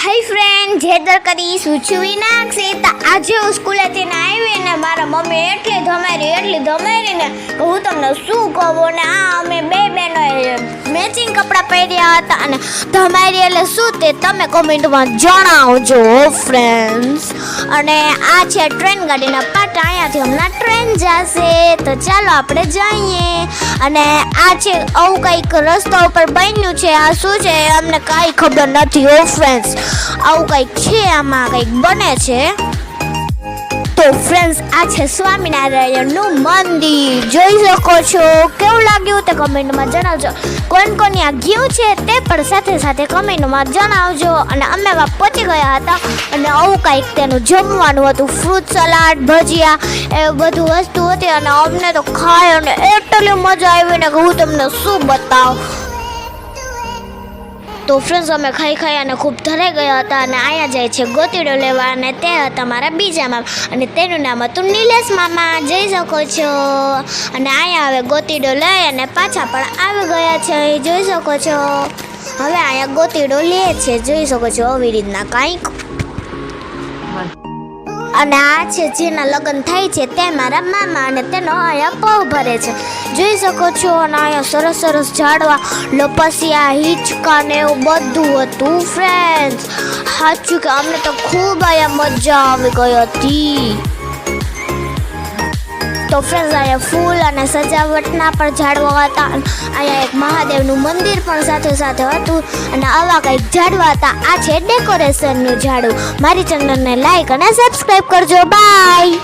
હાય friend, જે દરકરી સુચવી નાખશે તો આજે હું સ્કૂલેથી આવીને મારા મમ્મી એટલી ધમારી ને હું તમને શું કહું ને અમે બે બહેનોએ મેચિંગ કપડાં પહેર્યા હતા અને ધમારી એટલે શું તે તમે કોમેન્ટમાં જણાવજો ફ્રેન્ડ્સ. અને આ છે ટ્રેન ગાડીના પાટા, અહીંયાથી હમણાં ટ્રેન જશે તો ચાલો આપણે જઈએ. અને આ છે આવું કંઈક રસ્તા ઉપર બન્યું છે, આ શું છે અમને કાંઈ ખબર નથી હો ફ્રેન્ડ્સ. આવું કંઈક છે, આમાં કંઈક બને છે. તો ફ્રેન્ડ્સ આ છે સ્વામિનારાયણનું મંદિર, જોઈ શકો છો. કેવું લાગ્યું તે કમેન્ટમાં જણાવજો. કોણ આ ગયું છે તે પણ સાથે સાથે કમેન્ટમાં જણાવજો. અને અમે પહોંચી ગયા હતા અને આવું કંઈક તેનું જમવાનું હતું, ફ્રૂટ સલાડ, ભજીયા, એ બધું વસ્તુ હતી. અને અમને તો ખાય અને એટલી મજા આવી ને કે હું તમને શું બતાવું. તો ફ્રેન્ડ્સ અમે ખાઈ અને ખૂબ ધરાઈ ગયા હતા. અને અહીંયા જાય છે ગોતીડો લેવા અને તે હતા મારા બીજા મામા અને તેનું નામ હતું નિલેશ મામા, જોઈ શકો છો. અને અહીંયા હવે ગોતીડો લઈ અને પાછા પણ આવી ગયા છે, જોઈ શકો છો. હવે અહીંયા ગોતીડો લે છે, જોઈ શકો છો આવી રીતના કાંઈક. અને આ છે જેના લગ્ન થાય છે તે મારા મામા અને તેનો અહીંયા પગ ભરે છે, જોઈ શકો છો. અને અહીંયા સરસ ઝાડવા, લપસિયા, હિંચકા ને એવું બધું હતું ફ્રેન્ડ્સ. સાચું કે અમને તો ખૂબ અહીંયા મજા આવી ગઈ હતી. તો ફ્રેન્ડ્સ અહીંયા ફૂલ અને સજાવટના પણ ઝાડવા હતા. અહીંયા એક મહાદેવનું મંદિર પણ સાથે હતું. અને આવા કંઈક ઝાડવા હતા. આ છે ડેકોરેશનનું ઝાડું. મારી ચેનલને લાઈક અને સબસ્ક્રાઈબ કરજો. બાય.